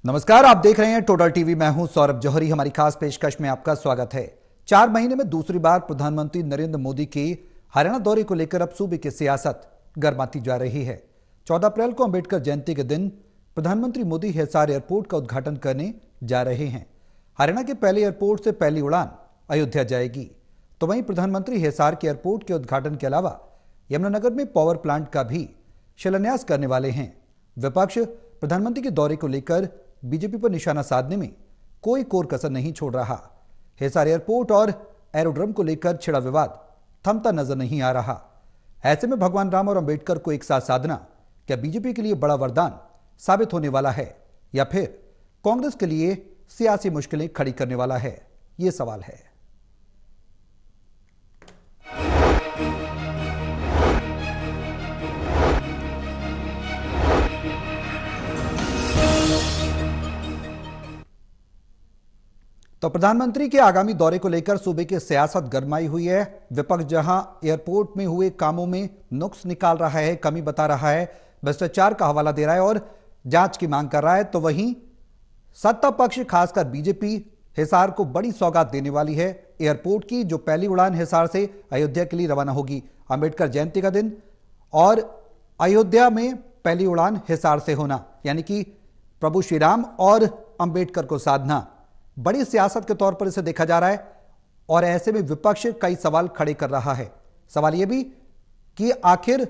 नमस्कार, आप देख रहे हैं टोटल टीवी। मैं हूं सौरभ जौहरी। हमारी खास पेशकश में आपका स्वागत है। 4 महीने में दूसरी बार प्रधानमंत्री नरेंद्र मोदी के हरियाणा दौरे को लेकर अब सूबे की सियासत गर्माती जा रही है। 14 अप्रैल को अंबेडकर जयंती के दिन प्रधानमंत्री मोदी हिसार एयरपोर्ट का उद्घाटन करने जा रहे हैं। हरियाणा के पहले एयरपोर्ट से पहली उड़ान अयोध्या जाएगी। तो वहीं प्रधानमंत्री हिसार के एयरपोर्ट के उद्घाटन के अलावा यमुनानगर में पावर प्लांट का भी शिलान्यास करने वाले हैं। विपक्ष प्रधानमंत्री के दौरे को लेकर बीजेपी पर निशाना साधने में कोई कोर कसर नहीं छोड़ रहा। हिसार एयरपोर्ट और एरोड्रम को लेकर छिड़ा विवाद थमता नजर नहीं आ रहा। ऐसे में भगवान राम और अंबेडकर को एक साथ साधना क्या बीजेपी के लिए बड़ा वरदान साबित होने वाला है या फिर कांग्रेस के लिए सियासी मुश्किलें खड़ी करने वाला है, यह सवाल है। तो प्रधानमंत्री के आगामी दौरे को लेकर सूबे की सियासत गरमाई हुई है। विपक्ष जहां एयरपोर्ट में हुए कामों में नुक्स निकाल रहा है, कमी बता रहा है, भ्रष्टाचार का हवाला दे रहा है और जांच की मांग कर रहा है, तो वहीं सत्ता पक्ष खासकर बीजेपी हिसार को बड़ी सौगात देने वाली है। एयरपोर्ट की जो पहली उड़ान हिसार से अयोध्या के लिए रवाना होगी। अंबेडकर जयंती का दिन और अयोध्या में पहली उड़ान हिसार से होना, यानी कि प्रभु श्री राम और अंबेडकर को साधना, बड़ी सियासत के तौर पर इसे देखा जा रहा है। और ऐसे में विपक्ष कई सवाल खड़े कर रहा है। सवाल यह भी कि आखिर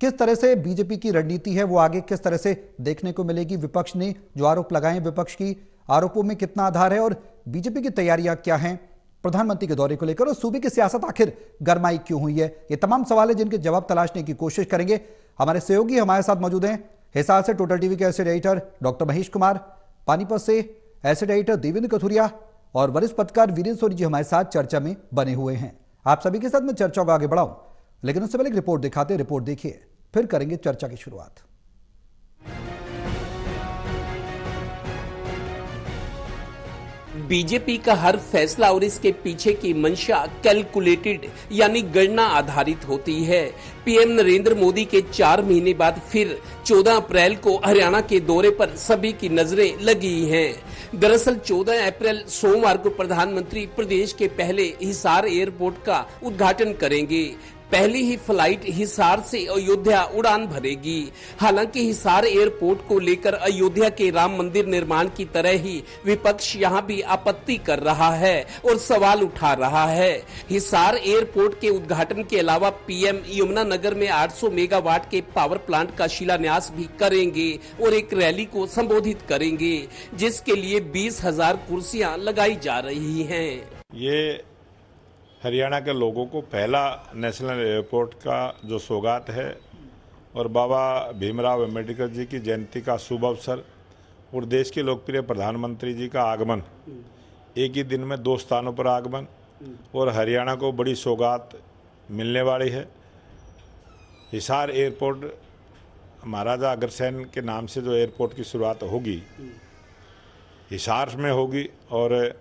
किस तरह से बीजेपी की रणनीति है, वो आगे किस तरह से देखने को मिलेगी। विपक्ष ने जो आरोप लगाए हैं, विपक्ष की आरोपों में कितना आधार है और बीजेपी की तैयारियां क्या हैं प्रधानमंत्री के दौरे को लेकर, और सूबे की सियासत आखिर गरमाई क्यों हुई है, ये तमाम सवाल है जिनके जवाब तलाशने की कोशिश करेंगे। हमारे सहयोगी हमारे साथ मौजूद हैं। हिसार से टोटल टीवी के acid editor doctor Mahesh Kumar, Panipat से एसिड एडिटर देवेंद्र कथुरिया और वरिष्ठ पत्रकार वीरेंद्र सोनी जी हमारे साथ चर्चा में बने हुए हैं। आप सभी के साथ मैं चर्चा को आगे बढ़ाऊं, लेकिन उससे पहले एक रिपोर्ट दिखाते हैं। रिपोर्ट देखिए, फिर करेंगे चर्चा की शुरुआत। बीजेपी का हर फैसला और इसके पीछे की मंशा कैलकुलेटेड यानी गणना आधारित होती है। पीएम नरेंद्र मोदी के 4 महीने बाद फिर 14 अप्रैल को हरियाणा के दौरे पर सभी की नजरें लगी हैं। दरअसल 14 अप्रैल सोमवार को प्रधानमंत्री प्रदेश के पहले हिसार एयरपोर्ट का उद्घाटन करेंगे। पहली ही फ्लाइट हिसार से अयोध्या उड़ान भरेगी। हालांकि हिसार एयरपोर्ट को लेकर अयोध्या के राम मंदिर निर्माण की तरह ही विपक्ष यहां भी आपत्ति कर रहा है और सवाल उठा रहा है। हिसार एयरपोर्ट के उद्घाटन के अलावा पीएम यमुनानगर में 800 मेगावाट के पावर प्लांट का शिलान्यास भी करेंगे और एक रैली को संबोधित करेंगे, जिसके लिए 20,000 कुर्सियां लगाई जा रही हैं। ये हरियाणा के लोगों को पहला नेशनल एयरपोर्ट का जो सौगात है और बाबा भीमराव अंबेडकर जी की जयंती का शुभ अवसर और देश के लोकप्रिय प्रधानमंत्री जी का आगमन, एक ही दिन में 2 स्थानों पर आगमन, और हरियाणा को बड़ी सौगात मिलने वाली है। हिसार एयरपोर्ट महाराजा अग्रसेन के नाम से जो एयरपोर्ट की शुरुआत होगी, हिसार में होगी और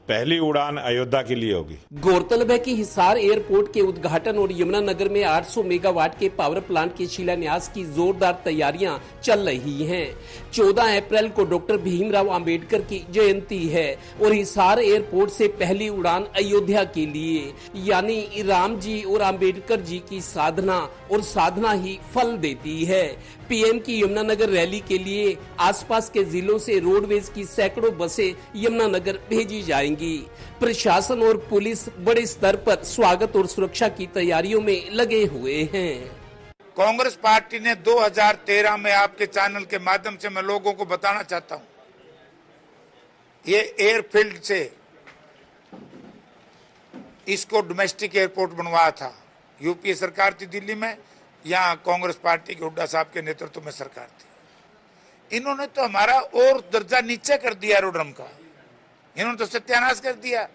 पहली उड़ान अयोध्या के लिए होगी। गौरतलब है कि हिसार एयरपोर्ट के उद्घाटन और यमुनानगर में 800 मेगावाट के पावर प्लांट के शिलान्यास की जोरदार तैयारियां चल रही हैं। 14 अप्रैल को डॉक्टर भीमराव अंबेडकर की जयंती है और हिसार एयरपोर्ट से पहली उड़ान अयोध्या के लिए, यानी राम जी और अंबेडकर जी की साधना, और साधना ही फल देती है। पीएम की यमुनानगर रैली के लिए आसपास के जिलों से रोडवेज की सैकड़ों बसें यमुनानगर भेजी जाएंगी। प्रशासन और पुलिस बड़े स्तर पर स्वागत और सुरक्षा की तैयारियों में लगे हुए हैं। कांग्रेस पार्टी ने 2013 में आपके चैनल के माध्यम से मैं लोगों को बताना चाहता हूं, ये एयरफील्ड से इसको डोमेस्टिक एयरपोर्ट बनवाया था। यूपीए सरकार थी दिल्ली में, यहाँ कांग्रेस पार्टी के हुड्डा साहब के नेतृत्व में सरकार थी। इन्होंने तो हमारा और दर्जा नीचे कर दिया एरोड्रम का, इन्होंने तो सत्यानाश कर दिया।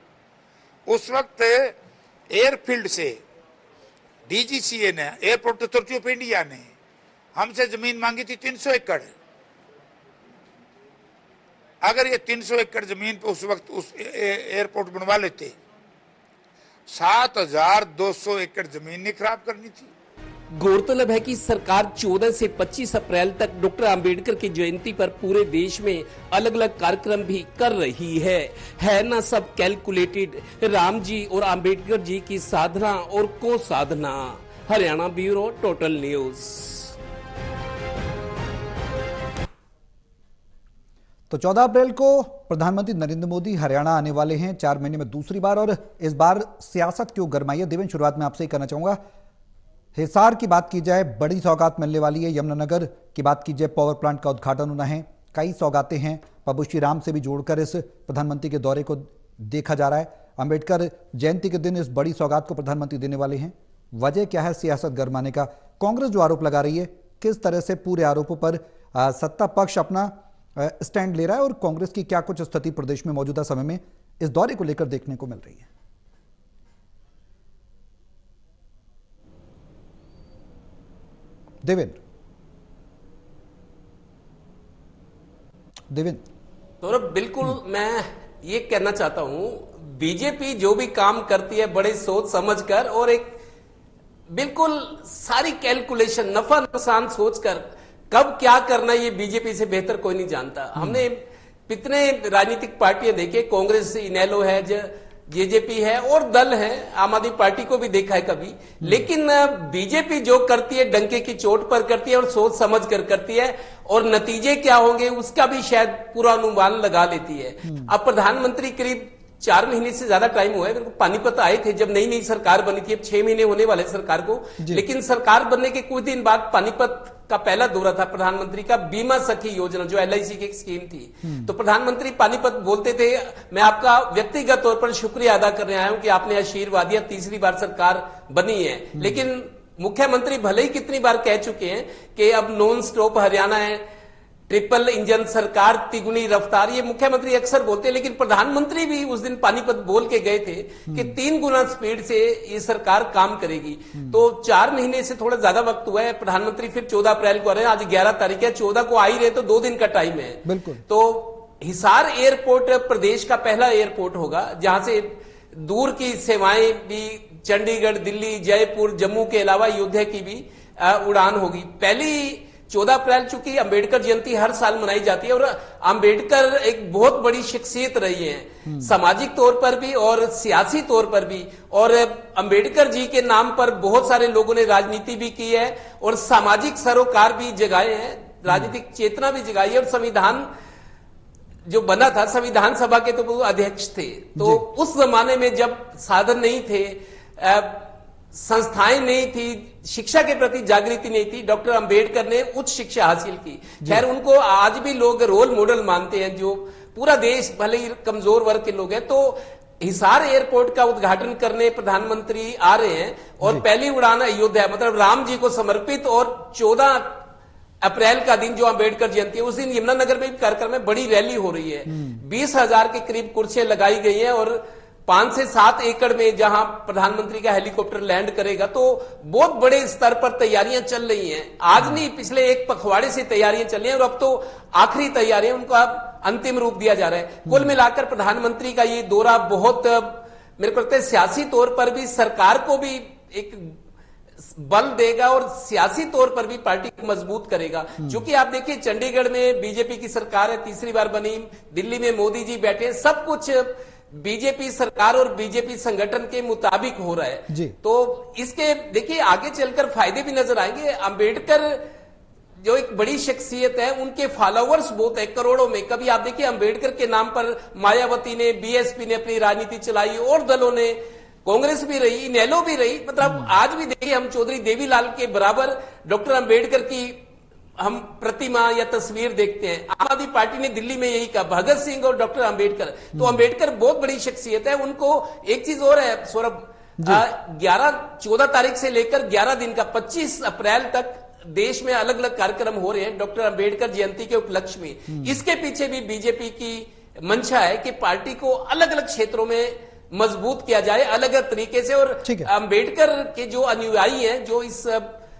उस वक्त एयरफील्ड से डीजीसीए ने, एयरपोर्ट अथॉरिटी ऑफ इंडिया ने हमसे जमीन मांगी थी 300 एकड़। अगर ये 300 एकड़ जमीन पे उस वक्त उस एयरपोर्ट बनवा लेते, 7,200 एकड़ जमीन नहीं खराब करनी थी। गौरतलब है कि सरकार 14 से 25 अप्रैल तक डॉक्टर अंबेडकर की जयंती पर पूरे देश में अलग अलग कार्यक्रम भी कर रही है ना सब कैलकुलेटेड। राम जी और अंबेडकर जी की साधना और को साधना। Haryana bureau total news. तो 14 अप्रैल को प्रधानमंत्री नरेंद्र मोदी हरियाणा आने वाले हैं 4 महीने में दूसरी बार, और इस बार सियासत क्यों गरमाई है? देवेंद्र, शुरुआत में आपसे ही करना चाहूंगा। हिसार की बात की जाए, बड़ी सौगात मिलने वाली है। यमुनानगर की बात की जाए, पावर प्लांट का उद्घाटन होना है। कई सौगातें हैं। प्रभु श्री राम से भी जोड़कर इस प्रधानमंत्री के दौरे को देखा जा रहा है। अंबेडकर जयंती के दिन इस बड़ी सौगात को प्रधानमंत्री देने वाले हैं। वजह क्या है सियासत गरमाने का? कांग्रेस जो आरोप लगा रही है, किस तरह से पूरे आरोपों पर सत्ता पक्ष अपना स्टैंड ले रहा है, और कांग्रेस की क्या कुछ स्थिति प्रदेश में मौजूदा समय में इस दौरे को लेकर देखने को मिल रही है? देवेंद्र। तो बिल्कुल मैं ये कहना चाहता हूं, बीजेपी जो भी काम करती है बड़े सोच समझकर और एक बिल्कुल सारी कैलकुलेशन, नफा नुकसान सोचकर कब क्या करना है, ये बीजेपी से बेहतर कोई नहीं जानता। हमने कितने राजनीतिक पार्टियां देखे, कांग्रेस, इनेलो है, जेजेपी है और दल है, आम आदमी पार्टी को भी देखा है कभी, लेकिन बीजेपी जो करती है डंके की चोट पर करती है और सोच समझ कर करती है, और नतीजे क्या होंगे उसका भी शायद पूरा अनुमान लगा लेती है। अब प्रधानमंत्री करीब 4 महीने से ज्यादा टाइम हुआ है। पानीपत आए थे जब नई नई सरकार बनी थी, अब 6 महीने होने वाले सरकार को, लेकिन सरकार बनने के कुछ दिन बाद पानीपत का पहला दौरा था प्रधानमंत्री का, बीमा सखी योजना जो LIC की एक स्कीम थी। तो प्रधानमंत्री पानीपत बोलते थे, मैं आपका व्यक्तिगत तौर पर शुक्रिया अदा करने आया हूं कि आपने आशीर्वाद दिया, तीसरी बार सरकार बनी है। लेकिन मुख्यमंत्री भले ही कितनी बार कह चुके हैं कि अब नॉन स्टॉप हरियाणा है, ट्रिपल इंजन सरकार, तिगुनी रफ्तार, ये मुख्यमंत्री अक्सर बोलते हैं, लेकिन प्रधानमंत्री भी उस दिन पानीपत बोल के गए थे कि 3 गुना स्पीड से ये सरकार काम करेगी। तो 4 महीने से थोड़ा ज्यादा वक्त हुआ है। प्रधानमंत्री फिर 14 अप्रैल को आ रहे हैं, आज 11 तारीख है, 14 को आ ही रहे तो 2 दिन का टाइम है। बिल्कुल। तो हिसार एयरपोर्ट प्रदेश का पहला एयरपोर्ट होगा जहां से दूर की सेवाएं भी चंडीगढ़, दिल्ली, जयपुर, जम्मू के अलावा अयोध्या की भी उड़ान होगी। पहली 14 अप्रैल चूंकि अंबेडकर जयंती हर साल मनाई जाती है, और अंबेडकर एक बहुत बड़ी शख्सियत रही है, सामाजिक तौर पर भी और सियासी तौर पर भी, और अंबेडकर जी के नाम पर बहुत सारे लोगों ने राजनीति भी की है और सामाजिक सरोकार भी जगाए हैं, राजनीतिक चेतना भी जगाई है। और संविधान जो बना था, संविधान सभा के तो वो अध्यक्ष थे, तो उस जमाने में जब साधन नहीं थे, संस्थाएं नहीं थी, शिक्षा के प्रति जागृति नहीं थी, डॉक्टर अंबेडकर ने उच्च शिक्षा हासिल की। खैर उनको आज भी लोग रोल मॉडल मानते हैं, जो पूरा देश भले ही कमजोर वर्ग के लोग हैं। तो हिसार एयरपोर्ट का उद्घाटन करने प्रधानमंत्री आ रहे हैं, और पहली उड़ान अयोध्या, मतलब राम जी को समर्पित, और 14 अप्रैल का दिन जो अंबेडकर जयंती है, उस दिन यमुनानगर में भी कार्यक्रम में बड़ी रैली हो रही है। 20,000 के करीब कुर्सियां लगाई गई हैं, और 5 से 7 एकड़ में जहां प्रधानमंत्री का हेलीकॉप्टर लैंड करेगा, तो बहुत बड़े स्तर पर तैयारियां चल रही हैं। आज नहीं, पिछले एक पखवाड़े से तैयारियां चल रही हैं, और अब तो आखिरी तैयारियां, उनका अंतिम रूप दिया जा रहा है। कुल मिलाकर प्रधानमंत्री का ये दौरा बहुत, मेरे को लगता है सियासी तौर पर भी सरकार को भी एक बल देगा और सियासी तौर पर भी पार्टी को मजबूत करेगा। क्योंकि आप देखिए चंडीगढ़ में बीजेपी की सरकार है, तीसरी बार बनी, दिल्ली में मोदी जी बैठे, सब कुछ बीजेपी सरकार और बीजेपी संगठन के मुताबिक हो रहा है जी। तो इसके देखिए आगे चलकर फायदे भी नजर आएंगे। अंबेडकर जो एक बड़ी शख्सियत है, उनके फॉलोअर्स बहुत है, करोड़ों में। कभी आप देखिए अंबेडकर के नाम पर मायावती ने, बीएसपी ने अपनी राजनीति चलाई, और दलों ने, कांग्रेस भी रही, इनेलो भी रही, मतलब आज भी देखिए हम चौधरी देवीलाल के बराबर डॉक्टर अंबेडकर की हम प्रतिमा या तस्वीर देखते हैं। आम आदमी पार्टी ने दिल्ली में यही कहा, भगत सिंह और डॉक्टर अंबेडकर। तो अंबेडकर बहुत बड़ी शख्सियत है। उनको एक चीज और है सौरभ, 14 तारीख से लेकर 11 दिन का 25 अप्रैल तक देश में अलग अलग कार्यक्रम हो रहे हैं डॉक्टर अंबेडकर जयंती के उपलक्ष्य में। इसके पीछे भी बीजेपी की मंशा है कि पार्टी को अलग अलग क्षेत्रों में मजबूत किया जाए, अलग अलग तरीके से। और अंबेडकर के जो अनुयायी हैं, जो इस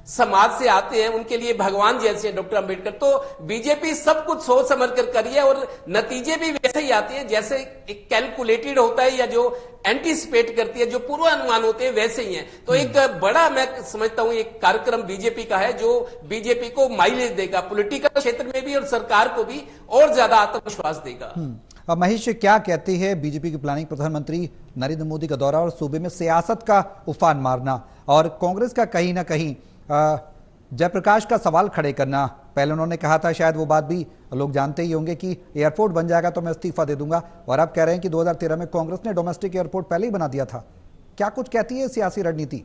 समाज से आते हैं, उनके लिए भगवान जैसे हैं डॉक्टर अंबेडकर। तो बीजेपी सब कुछ सोच समझ कर करी है और नतीजे भी वैसे ही आते हैं जैसे एक कैलकुलेटेड होता है या जो एंटीसिपेट करती है, जो पूर्वानुमान होते हैं वैसे ही हैं। तो एक बड़ा मैं समझता हूं एक कार्यक्रम बीजेपी का है जो बीजेपी को माइलेज देगा पॉलिटिकल क्षेत्र में भी और सरकार को भी और ज्यादा आत्मविश्वास देगा। अब महेश, क्या कहती है बीजेपी की प्लानिंग? प्रधानमंत्री नरेंद्र मोदी का दौरा और सूबे में सियासत का उफान मारना और कांग्रेस का कहीं ना कहीं जयप्रकाश का सवाल खड़े करना। पहले उन्होंने कहा था, शायद वो बात भी लोग जानते ही होंगे, कि एयरपोर्ट बन जाएगा तो मैं इस्तीफा दे दूंगा, और अब कह रहे हैं कि 2013 में कांग्रेस ने डोमेस्टिक एयरपोर्ट पहले ही बना दिया था। क्या कुछ कहती है सियासी रणनीति?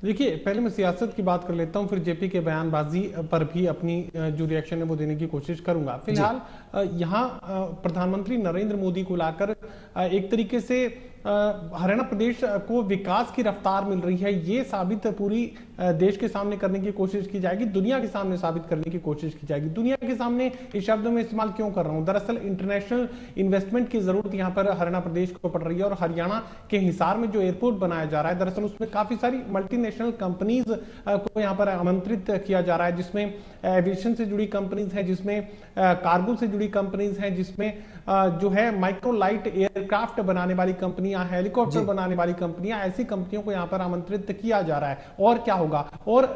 देखिए, पहले मैं सियासत की बात कर लेता हूं, फिर जेपी के बयानबाजी पर भी अपनी जो रिएक्शन है वो देने की कोशिश करूंगा। फिलहाल यहां प्रधानमंत्री नरेंद्र मोदी को लाकर एक तरीके से हरियाणा प्रदेश को विकास की रफ्तार मिल रही है, ये साबित पूरी देश के सामने करने की कोशिश की जाएगी, दुनिया के सामने साबित करने की कोशिश की जाएगी। दुनिया के सामने इस शब्द में इस्तेमाल क्यों कर रहा हूं? दरअसल इंटरनेशनल इन्वेस्टमेंट की जरूरत यहां पर हरियाणा प्रदेश को पड़ रही है, और हरियाणा के हिसार में जो एयरपोर्ट बनाया जा रहा है, दरअसल उसमें काफी सारी मल्टीनेशनल कंपनीज को यहां पर आमंत्रित किया जा रहा है, जिसमें एविएशन से जुड़ी कंपनीज है, जिसमें कार्गो से जुड़ी कंपनीज है, जिसमें जो है माइक्रोलाइट एयरक्राफ्ट बनाने वाली कंपनियां, हेलीकॉप्टर बनाने वाली कंपनियां, ऐसी कंपनियों को यहां पर आमंत्रित किया जा रहा है। और क्या होगा, और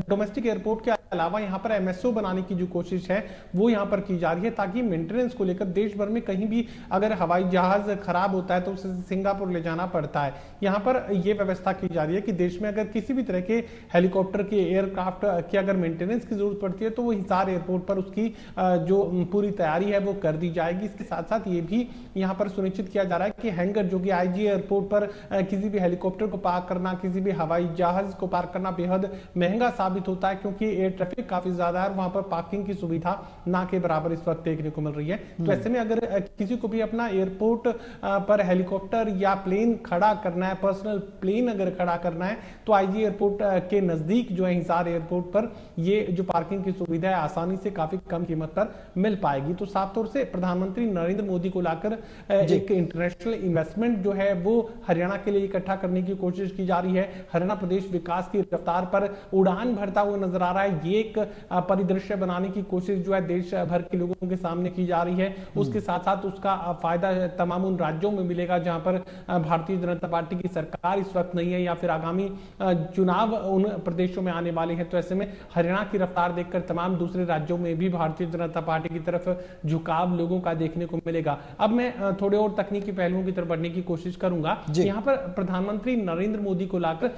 डोमेस्टिक एयरपोर्ट के अलावा यहां पर एमएसओ बनाने की जो कोशिश है वो यहां पर की जा रही है, ताकि मेंटेनेंस को लेकर देश भर में कहीं भी अगर हवाई जहाज खराब होता है तो उसे सिंगापुर ले जाना पड़ता है। यहां पर यह व्यवस्था की जा रही है कि देश में अगर किसी भी तरह के हेलीकॉप्टर के, एयरक्राफ्ट की अगर मेंटेनेंस की जरूरत पड़ती है तो वो हिसार एयरपोर्ट पर उसकी जो पूरी तैयारी है वो कर दी जाएगी। इसके साथ साथ ये भी यहां पर सुनिश्चित किया जा रहा है कि हैंगर, जो कि आईजी एयरपोर्ट पर किसी भी हेलीकॉप्टर को पार्क करना, किसी भी हवाई जहाज को पार्क करना बेहद महंगा साबित होता है, क्योंकि एयर ट्रैफिक काफी ज्यादा है और वहां पर पार्किंग की सुविधा ना के बराबर इस वक्त देखने को मिल रही है। तो ऐसे में अगर किसी को भी अपना एयरपोर्ट पर हेलीकॉप्टर या प्लेन खड़ा करना है, पर्सनल प्लेन अगर खड़ा करना है, तो आईजी एयरपोर्ट के नजदीक जो है हिसार एयरपोर्ट पर ये जो पार्किंग की सुविधा है आसानी से काफी कम कीमत पर मिल पाएगी। तो साफ तौर से प्रधानमंत्री नरेंद्र मोदी को लाकर एक इंटरनेशनल इन्वेस्टमेंट जो है वो हरियाणा के लिए इकट्ठा करने की कोशिश की जा रही है। हरियाणा प्रदेश विकास की रफ्तार पर उड़ान भरता हुआ नजर आ रहा है। ये एक परिदृश्य बनाने की कोशिश जो है देश भर के लोगों के सामने की जा रही है। उसके साथ साथ उसका फायदा तमाम उन राज्यों में मिलेगा जहां पर भारतीय जनता पार्टी की सरकार इस वक्त नहीं है, या फिर आगामी चुनाव उन प्रदेशों में आने वाले हैं। तो ऐसे में हरियाणा की रफ्तार देखकर तमाम दूसरे राज्यों में भी भारतीय जनता पार्टी की तरफ झुकाव लोगों का देखने को मिलेगा। अब मैं थोड़े और तकनीकी पहलुओं की तरफ बढ़ने की कोशिश करूंगा। यहाँ पर प्रधानमंत्री नरेंद्र मोदी को लाकर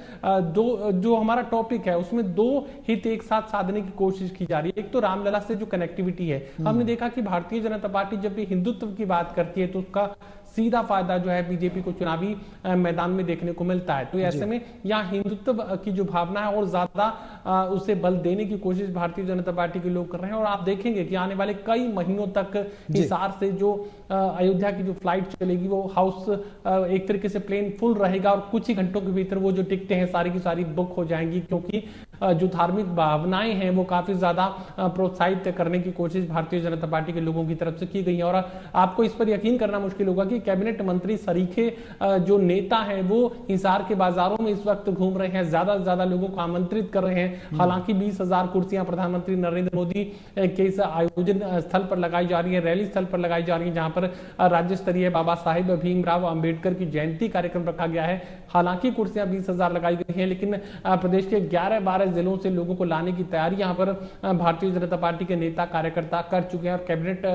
दो जो हमारा टॉपिक है उसमें दो हित एक साथ साधने की कोशिश की जा रही है। एक तो रामलला से जो कनेक्टिविटी है, हमने देखा कि भारतीय जनता पार्टी जब भी हिंदुत्व की बात करती है तो उसका सीधा फायदा जो है बीजेपी को चुनावी मैदान में देखने को मिलता है। तो ऐसे में यहाँ हिंदुत्व की जो भावना है और ज्यादा उसे बल देने की कोशिश भारतीय जनता पार्टी के लोग कर रहे हैं। और आप देखेंगे कि आने वाले कई महीनों तक हिसार से जो अयोध्या की जो फ्लाइट चलेगी वो हाउस एक तरीके से प्लेन फुल रहेगा और कुछ ही घंटों के भीतर वो जो टिकटें हैं सारी की सारी बुक हो जाएंगी, क्योंकि जो धार्मिक भावनाएं हैं वो काफी ज्यादा प्रोत्साहित करने की कोशिश भारतीय जनता पार्टी के लोगों की तरफ से की गई है। और आपको इस पर यकीन करना मुश्किल होगा कि कैबिनेट मंत्री सरीखे जो नेता हैं वो हिसार के बाजारों में इस वक्त घूम रहे हैं, ज्यादा से ज्यादा लोगों को आमंत्रित कर रहे हैं। हालांकि 20,000 कुर्सियां प्रधानमंत्री नरेंद्र मोदी के इस आयोजन स्थल पर लगाई जा रही है, रैली स्थल पर लगाई जा रही है, जहां पर राज्य स्तरीय बाबा साहिब भीमराव अंबेडकर की जयंती कार्यक्रम रखा गया है। हालांकि कुर्सियां 20,000 लगाई गई हैं, लेकिन प्रदेश के 11-12 जिलों से लोगों को लाने की तैयारी यहां पर भारतीय जनता पार्टी के नेता कार्यकर्ता कर चुके हैं। और कैबिनेट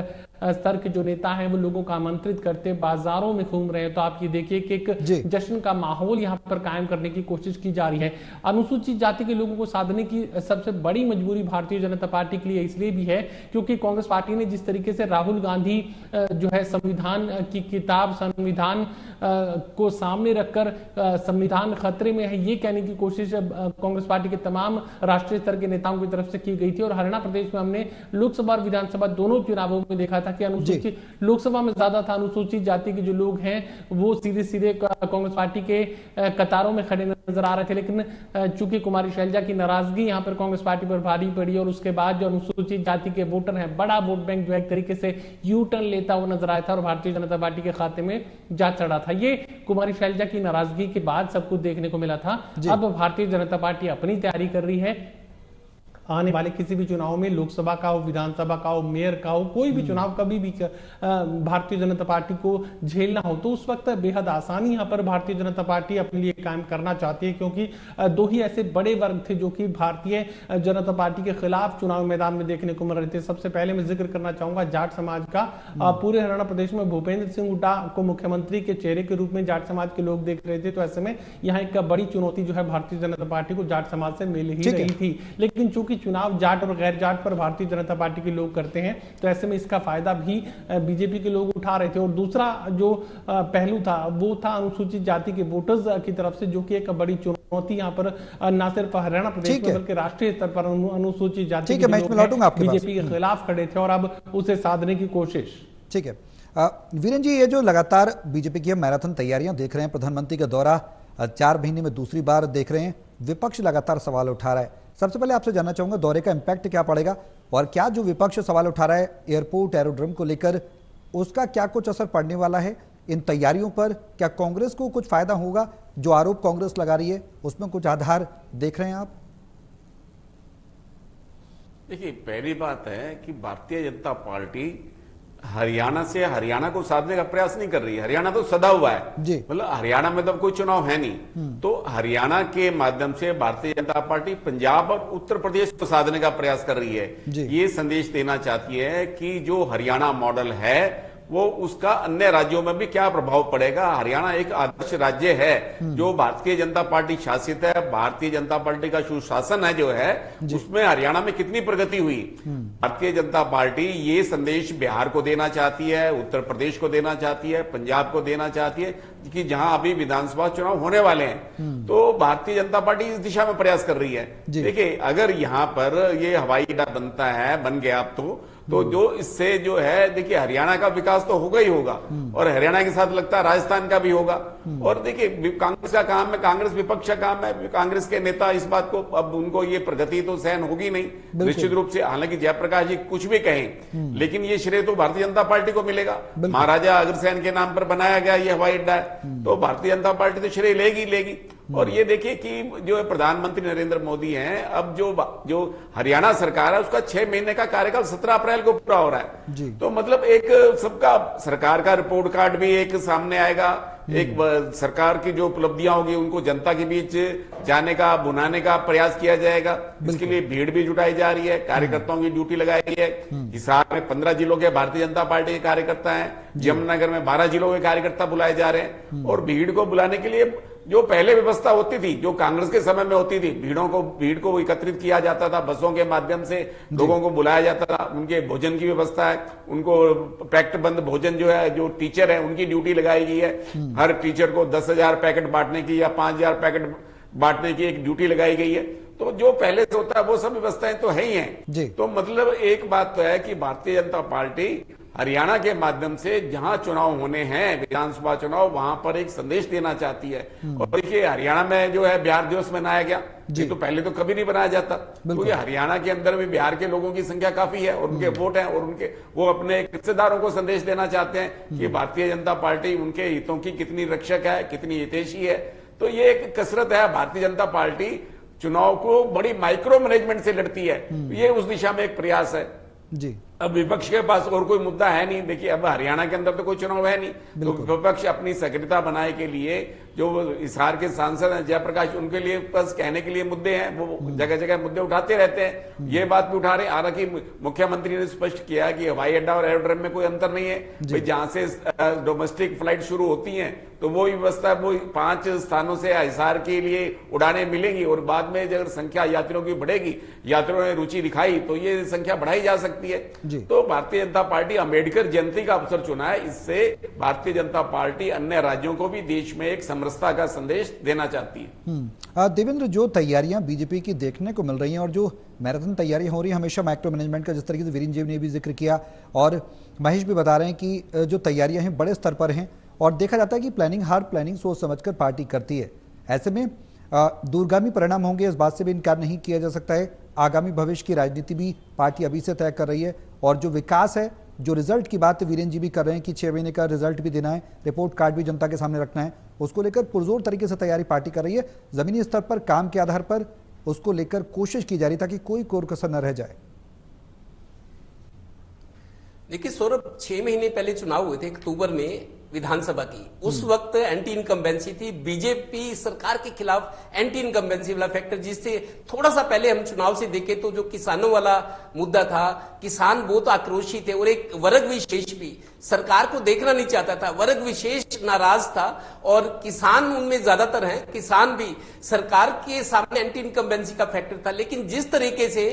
स्तर के जो नेता हैं वो लोगों को आमंत्रित करते बाजारों में घूम रहे हैं। तो आप ये देखिए कि एक जश्न का माहौल यहां पर कायम करने की कोशिश की जा रही है। अनुसूचित जाति के लोगों को साधने की सबसे बड़ी मजबूरी भारतीय जनता पार्टी के लिए इसलिए भी है क्योंकि कांग्रेस पार्टी ने जिस तरीके से राहुल गांधी जो है संविधान की किताब, संविधान को सामने रखकर संविधान खतरे में है ये कहने की कोशिश कांग्रेस पार्टी के तमाम राष्ट्रीय स्तर के नेताओं की तरफ से की गई थी। और हरियाणा प्रदेश में हमने लोकसभा और विधानसभा दोनों चुनावों में देखा था था कि अनुसूचित लोकसभा में ज्यादा था, अनुसूचित जाति के जो लोग हैं वो सीधे सीधे कांग्रेस पार्टी के कतारों में खड़े नजर आ रहे थे। लेकिन चूंकि कुमारी शैलजा की नाराजगी यहाँ पर कांग्रेस पार्टी पर भारी पड़ी और उसके बाद जो अनुसूचित जाति के वोटर हैं, बड़ा वोट बैंक जो एक तरीके से यू टर्न लेता हुआ नजर आया था और भारतीय जनता पार्टी के खाते में जा चढ़ा था। ये कुमारी शैलजा की नाराजगी के बाद सब कुछ देखने को मिला था। अब भारतीय जनता पार्टी अपनी तैयारी कर रही है। आने वाले किसी भी चुनाव में, लोकसभा का हो, विधानसभा का हो, मेयर का हो, कोई भी चुनाव कभी भी भारतीय जनता पार्टी को झेलना हो तो उस वक्त बेहद आसानी यहाँ पर भारतीय जनता पार्टी अपने लिए कायम करना चाहती है, क्योंकि दो ही ऐसे बड़े वर्ग थे जो कि भारतीय जनता पार्टी के खिलाफ चुनाव मैदान में देखने को मिल रहे थे। सबसे पहले मैं जिक्र करना चाहूंगा जाट समाज का। पूरे हरियाणा प्रदेश में भूपेंद्र सिंह हुड्डा को मुख्यमंत्री के चेहरे के रूप में जाट समाज के लोग देख रहे थे, तो ऐसे में यहाँ एक बड़ी चुनौती जो है भारतीय जनता पार्टी को जाट समाज से मिल ही रही थी। लेकिन चूंकि चुनाव जाट और गैर जाट पर भारतीय जनता पार्टी के लोग करते हैं, तो ऐसे में इसका फायदा भी बीजेपी के लोग उठा रहे थे। और दूसरा जो पहलू था वो था अनुसूचित जाति के वोटर्स की तरफ से, जो कि एक बड़ी चुनौती यहाँ पर न सिर्फ हरियाणा प्रदेश में बल्कि राष्ट्रीय स्तर पर अनुसूचित जाति के लोग बीजेपी के खिलाफ खड़े थे और अब उसे साधने की कोशिश। ठीक है वीरेन जी, ये जो लगातार बीजेपी की मैराथन तैयारियां देख रहे हैं, प्रधानमंत्री का दौरा 4 महीने में दूसरी बार देख रहे हैं, विपक्ष लगातार सवाल उठा रहा है। सबसे पहले आपसे जानना चाहूंगा दौरे का इंपैक्ट क्या पड़ेगा और क्या जो विपक्ष सवाल उठा रहा है एयरपोर्ट एरोड्रम को लेकर, उसका क्या कुछ असर पड़ने वाला है इन तैयारियों पर? क्या कांग्रेस को कुछ फायदा होगा? जो आरोप कांग्रेस लगा रही है उसमें कुछ आधार देख रहे हैं आप? देखिए, पहली बात है कि भारतीय जनता पार्टी हरियाणा से हरियाणा को साधने का प्रयास नहीं कर रही है। हरियाणा तो सदा हुआ है, मतलब हरियाणा में तो कोई चुनाव है नहीं। तो हरियाणा के माध्यम से भारतीय जनता पार्टी पंजाब और उत्तर प्रदेश को साधने का प्रयास कर रही है। ये संदेश देना चाहती है कि जो हरियाणा मॉडल है वो उसका अन्य राज्यों में भी क्या प्रभाव पड़ेगा। हरियाणा एक आदर्श राज्य है जो भारतीय जनता पार्टी शासित है, भारतीय जनता पार्टी का सुशासन है जो है, उसमें हरियाणा में कितनी प्रगति हुई। भारतीय जनता पार्टी ये संदेश बिहार को देना चाहती है, उत्तर प्रदेश को देना चाहती है, पंजाब को देना चाहती है कि जहां अभी विधानसभा चुनाव होने वाले हैं, तो भारतीय जनता पार्टी इस दिशा में प्रयास कर रही है। देखिए, अगर यहाँ पर ये हवाई अड्डा बनता है, बन गया अब तो जो इससे जो है, देखिए हरियाणा का विकास तो होगा ही होगा और हरियाणा के साथ लगता है राजस्थान का भी होगा। और देखिए, कांग्रेस का काम है, कांग्रेस विपक्ष का काम है, कांग्रेस के नेता इस बात को, अब उनको ये प्रगति तो सहन होगी नहीं निश्चित रूप से। हालांकि जयप्रकाश जी कुछ भी कहें, लेकिन ये श्रेय तो भारतीय जनता पार्टी को मिलेगा। महाराजा अग्रसेन के नाम पर बनाया गया ये हवाई अड्डा है, तो भारतीय जनता पार्टी तो श्रेय लेगी। और ये देखिए कि जो प्रधानमंत्री नरेंद्र मोदी हैं, अब जो हरियाणा सरकार है उसका 6 महीने का कार्यकाल 17 अप्रैल को पूरा हो रहा है। तो मतलब एक सबका सरकार का रिपोर्ट कार्ड भी एक सामने आएगा, एक सरकार की जो उपलब्धियां होगी उनको जनता के बीच जाने का, बुनाने का प्रयास किया जाएगा। इसके लिए भीड़ भी जुटाई जा रही है, कार्यकर्ताओं की ड्यूटी लगाई गई है। हिसार में 15 जिलों के भारतीय जनता पार्टी के कार्यकर्ता हैं, यमुनानगर में 12 जिलों के कार्यकर्ता बुलाए जा रहे हैं। और भीड़ को बुलाने के लिए जो पहले व्यवस्था होती थी, जो कांग्रेस के समय में होती थी, भीड़ को एकत्रित किया जाता था, बसों के माध्यम से लोगों को बुलाया जाता था, उनके भोजन की व्यवस्था है, उनको पैक्ट बंद भोजन जो है, जो टीचर है उनकी ड्यूटी लगाई गई है। हर टीचर को 10,000 पैकेट बांटने की या 5,000 पैकेट बांटने की एक ड्यूटी लगाई गई है। तो जो पहले से होता है वो सब व्यवस्थाएं तो है ही हैं। तो मतलब एक बात तो है कि भारतीय जनता पार्टी हरियाणा के माध्यम से जहां चुनाव होने हैं, विधानसभा चुनाव, वहां पर एक संदेश देना चाहती है। और देखिए, हरियाणा में जो है बिहार दिवस मनाया गया, ये तो पहले तो कभी नहीं बनाया जाता, क्योंकि हरियाणा के अंदर में बिहार के लोगों की संख्या काफी है और उनके वोट हैं और वो अपने रिश्तेदारों को संदेश देना चाहते हैं कि भारतीय जनता पार्टी उनके हितों की कितनी रक्षक है, कितनी हितैषी है। तो ये एक कसरत है। भारतीय जनता पार्टी चुनाव को बड़ी माइक्रो मैनेजमेंट से लड़ती है, ये उस दिशा में एक प्रयास है जी। अब विपक्ष के पास और कोई मुद्दा है नहीं। देखिए, अब हरियाणा के अंदर तो कोई चुनाव है नहीं, तो विपक्ष अपनी सक्रियता बनाने के लिए जो हिसार के सांसद हैं जयप्रकाश, उनके लिए बस कहने के लिए मुद्दे हैं, वो जगह जगह मुद्दे उठाते रहते हैं, ये बात भी उठा रहे हैं। हालांकि मुख्यमंत्री ने स्पष्ट किया कि हवाई अड्डा और एरोड्रम में कोई अंतर नहीं है भाई, जहां से डोमेस्टिक फ्लाइट शुरू होती हैं तो वो व्यवस्था, वो 5 स्थानों से हिसार के लिए उड़ानें मिलेंगी और बाद में अगर संख्या यात्रियों की बढ़ेगी, यात्रियों ने रुचि दिखाई तो ये संख्या बढ़ाई जा सकती है। तो भारतीय जनता पार्टी अम्बेडकर जयंती का अवसर चुना है, इससे भारतीय जनता पार्टी अन्य राज्यों को भी देश में एक समरसता का संदेश देना चाहती है। देवेंद्र, जो तैयारियां बीजेपी की देखने को मिल रही हैं और जो मैराथन तैयारियां हो रही हैं हमेशा माइक्रो मैनेजमेंट का, जिस तरीके से वीरेंद्र जी ने भी जिक्र किया और महेश भी बता रहे हैं कि जो तैयारियां हैं बड़े स्तर पर हैं और देखा जाता है कि हर प्लानिंग सोच समझकर पार्टी करती है। ऐसे में दूरगामी परिणाम होंगे, इस बात से भी इनकार नहीं किया जा सकता है। आगामी भविष्य की राजनीति भी पार्टी अभी से तय कर रही है और जो विकास है, जो रिजल्ट की बात वीरेंद्र जी भी कर रहे हैं कि 6 महीने का रिजल्ट भी देना है, रिपोर्ट कार्ड भी जनता के सामने रखना है, उसको लेकर पुरजोर तरीके से तैयारी पार्टी कर रही है। जमीनी स्तर पर काम के आधार पर उसको लेकर कोशिश की जा रही ताकि कोई कोर कसर न रह जाए। देखिए सौरभ, 6 महीने पहले चुनाव हुए थे अक्टूबर में विधानसभा की, उस वक्त एंटी इनकम्बेंसी थी, बीजेपी सरकार के खिलाफ एंटी इनकम्बेंसी वाला फैक्टर, जिससे थोड़ा सा पहले हम चुनाव से देखे तो जो किसानों वाला मुद्दा था, किसान बहुत आक्रोशित थे और एक वर्ग विशेष भी सरकार को देखना नहीं चाहता था, वर्ग विशेष नाराज था और किसान उनमें ज्यादातर हैं, किसान भी सरकार के सामने एंटी इनकम्बेंसी का फैक्टर था। लेकिन जिस तरीके से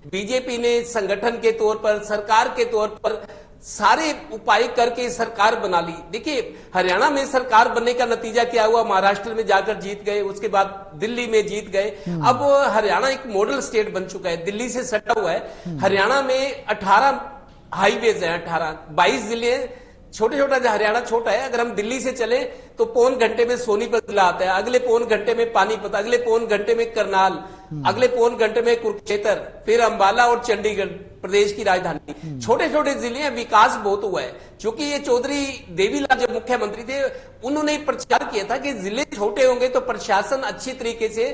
बीजेपी ने संगठन के तौर पर, सरकार के तौर पर सारे उपाय करके सरकार बना ली। देखिए हरियाणा में सरकार बनने का नतीजा क्या हुआ, महाराष्ट्र में जाकर जीत गए, उसके बाद दिल्ली में जीत गए। अब हरियाणा एक मॉडल स्टेट बन चुका है, दिल्ली से सटा हुआ है। हरियाणा में 18 हाईवेज है, 22 जिले, छोटे छोटा हरियाणा छोटा है। अगर हम दिल्ली से चले तो पौन घंटे में सोनीपत जिला आता है, अगले पौन घंटे में पानीपत, अगले पौन घंटे में करनाल, अगले पौन घंटे में कुरुक्षेत्र, फिर अंबाला और चंडीगढ़ प्रदेश की राजधानी। छोटे छोटे जिले हैं, विकास बहुत हुआ है। क्योंकि ये चौधरी देवीलाल जब मुख्यमंत्री थे, उन्होंने प्रचार किया था कि जिले छोटे होंगे तो प्रशासन अच्छी तरीके से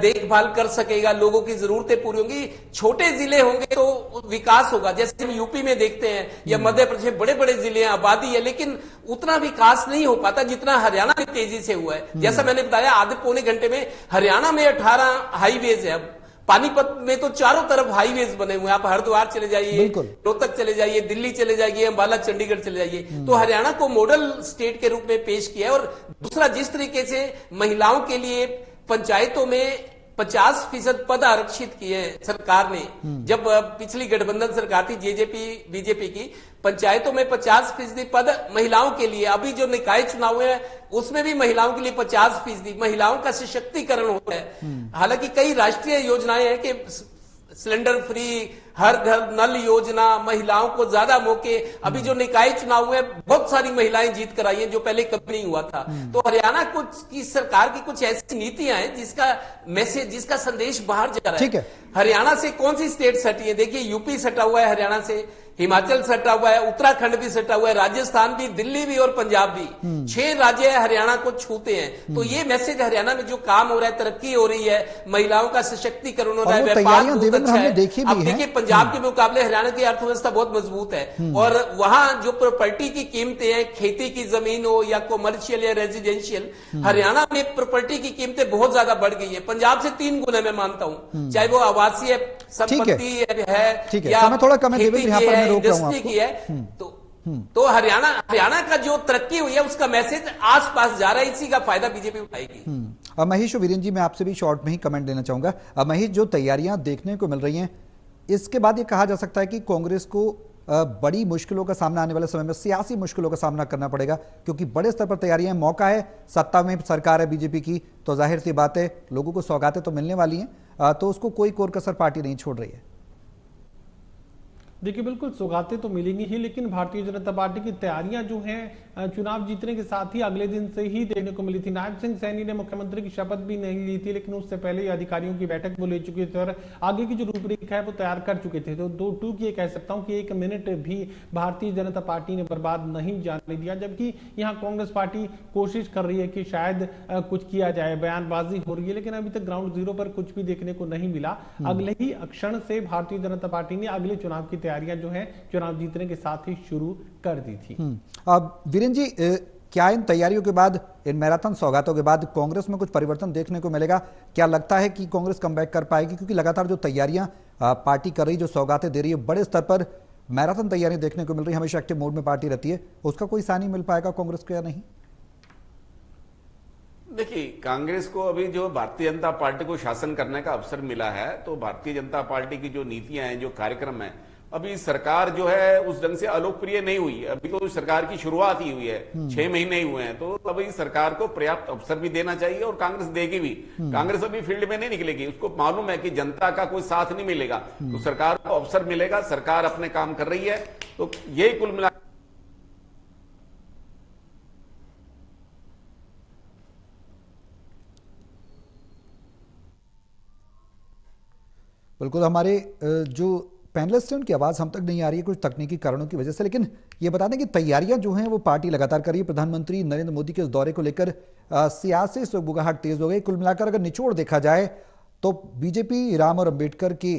देखभाल कर सकेगा, लोगों की जरूरतें पूरी होंगी, छोटे जिले होंगे तो विकास होगा। जैसे हम यूपी में देखते हैं या मध्य प्रदेश, बड़े बड़े जिले हैं, आबादी है, लेकिन उतना विकास नहीं हो पाता जितना हरियाणा में तेजी से हुआ है। जैसा मैंने बताया, आधे पौने घंटे में हरियाणा में 18 हाईवेज है। अब पानीपत में तो चारों तरफ हाईवेज बने हुए हैं, आप हरिद्वार चले जाइए, रोहतक चले जाइए, दिल्ली चले जाइए, अंबाला चंडीगढ़ चले जाइए। तो हरियाणा को मॉडल स्टेट के रूप में पेश किया है। और दूसरा, जिस तरीके से महिलाओं के लिए पंचायतों में 50% पद आरक्षित किए सरकार ने, जब पिछली गठबंधन सरकार थी जेजेपी बीजेपी की, पंचायतों में 50% पद महिलाओं के लिए। अभी जो निकाय चुनाव हुए उसमें भी महिलाओं के लिए 50% महिलाओं का सशक्तिकरण होता है। हालांकि कई राष्ट्रीय योजनाएं हैं कि सिलेंडर फ्री, हर घर नल योजना, महिलाओं को ज्यादा मौके। अभी जो निकाय चुनाव हुए बहुत सारी महिलाएं जीत कर आई हैं, जो पहले कभी नहीं हुआ था। तो हरियाणा की सरकार की कुछ ऐसी नीतियां हैं जिसका मैसेज, जिसका संदेश बाहर जा रहा है। हरियाणा से कौन सी स्टेट सटी है? देखिए यूपी सटा हुआ है हरियाणा से, हिमाचल सटा हुआ है, उत्तराखंड भी सटा हुआ है, राजस्थान भी, दिल्ली भी और पंजाब भी। 6 राज्य हरियाणा को छूते हैं। तो ये मैसेज हरियाणा में जो काम हो रहा है, तरक्की हो रही है, महिलाओं का सशक्तिकरण हो रहा है, व्यापार बहुत अच्छा है। अब देखिए पंजाब के मुकाबले हरियाणा की अर्थव्यवस्था बहुत मजबूत है और वहां जो प्रॉपर्टी की कीमतें हैं, खेती की जमीन हो या कॉमर्शियल या रेजिडेंशियल, हरियाणा में प्रॉपर्टी की कीमतें बहुत ज्यादा बढ़ गई है, पंजाब से 3 गुना मैं मानता हूं। चाहे वो आवासीय संपत्ति है या इंडस्ट्री की है। तो हरियाणा का जो तरक्की हुई है उसका मैसेज आसपास जा रहा है, इसी का फायदा बीजेपी उठाएगी। महेश और वीरेंद्र जी, मैं आपसे भी शॉर्ट में ही कमेंट देना चाहूंगा। महेश, जो तैयारियां देखने को मिल रही हैं, इसके बाद ये कहा जा सकता है कि कांग्रेस को बड़ी मुश्किलों का सामना आने वाले समय में, सियासी मुश्किलों का सामना करना पड़ेगा, क्योंकि बड़े स्तर पर तैयारियां, मौका है, सत्ता में सरकार है बीजेपी की, तो जाहिर सी बात है लोगों को सौगातें तो मिलने वाली हैं, तो उसको कोई कोर कसर पार्टी नहीं छोड़ रही है। देखिए बिल्कुल सौगातें तो मिलेंगी ही, लेकिन भारतीय जनता पार्टी की तैयारियां जो हैं चुनाव जीतने के साथ ही अगले दिन से ही देखने को मिली थी। नायब सिंह सैनी ने मुख्यमंत्री की शपथ भी नहीं ली थी, लेकिन उससे पहले अधिकारियों की बैठक वो ले चुके थे और आगे की जो रूपरेखा है वो तैयार कर चुके थे। तो 2-2 की कह सकता हूं कि 1 मिनट भी भारतीय जनता पार्टी ने बर्बाद नहीं जाने दिया, जबकि यहाँ कांग्रेस पार्टी कोशिश कर रही है कि शायद कुछ किया जाए, बयानबाजी हो रही है, लेकिन अभी तक ग्राउंड जीरो पर कुछ भी देखने को नहीं मिला। अगले ही क्षण से भारतीय जनता पार्टी ने अगले चुनाव की तैयारियां जो है चुनाव जीतने के साथ ही शुरू कर दी थी। अब वीरेंद्र जी, क्या इन तैयारियों के बाद, इन मैराथन सौगातों के बाद कांग्रेस में कुछ परिवर्तन देखने को मिलेगा? क्या लगता है कि कांग्रेस कमबैक कर पाएगी? क्योंकि लगातार जो तैयारियां पार्टी कर रही, जो सौगातें दे रही है, बड़े स्तर पर मैराथन तैयारियां देखने को मिल रही, हमेशा एक्टिव मोड में पार्टी रहती है, उसका कोई सानी मिल पाएगा कांग्रेस को या नहीं? देखिए, कांग्रेस को अभी जो भारतीय जनता पार्टी को शासन करने का अवसर मिला है, तो भारतीय जनता पार्टी की जो नीतियां हैं, जो कार्यक्रम है, अभी सरकार जो है उस ढंग से अलोकप्रिय नहीं हुई है। अभी तो सरकार की शुरुआत ही हुई है, 6 महीने ही हुए हैं, तो अभी सरकार को पर्याप्त अवसर भी देना चाहिए और कांग्रेस देगी भी। कांग्रेस अभी फील्ड में नहीं निकलेगी, उसको मालूम है कि जनता का कोई साथ नहीं मिलेगा, तो सरकार को अवसर मिलेगा, सरकार अपने काम कर रही है। तो यही कुल मिला बिल्कुल, हमारे जो पैनलिस्ट हैं उनकी आवाज़ हम तक नहीं आ रही है कुछ तकनीकी कारणों की वजह से, लेकिन ये बता दें कि तैयारियां जो हैं वो पार्टी लगातार कर रही है। प्रधानमंत्री नरेंद्र मोदी के इस दौरे को लेकर सियासी सुगबुगाहट तेज हो गई। कुल मिलाकर अगर निचोड़ देखा जाए तो बीजेपी राम और अंबेडकर के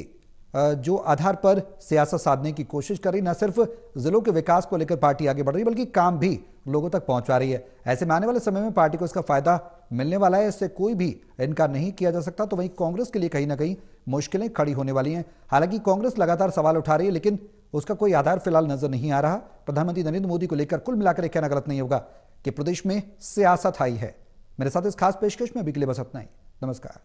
जो आधार पर सियासत साधने की कोशिश कर रही, न सिर्फ जिलों के विकास को लेकर पार्टी आगे बढ़ रही बल्कि काम भी लोगों तक पहुंचा रही है। ऐसे में आने वाले समय में पार्टी को इसका फायदा मिलने वाला है, इससे कोई भी इनकार नहीं किया जा सकता। तो वहीं कांग्रेस के लिए कहीं ना कहीं मुश्किलें खड़ी होने वाली हैं। हालांकि कांग्रेस लगातार सवाल उठा रही है, लेकिन उसका कोई आधार फिलहाल नजर नहीं आ रहा। प्रधानमंत्री नरेंद्र मोदी को लेकर कुल मिलाकर कहना गलत नहीं होगा कि प्रदेश में सियासत हाई है। मेरे साथ इस खास पेशकश में अभी के लिए बस इतना ही। नमस्कार।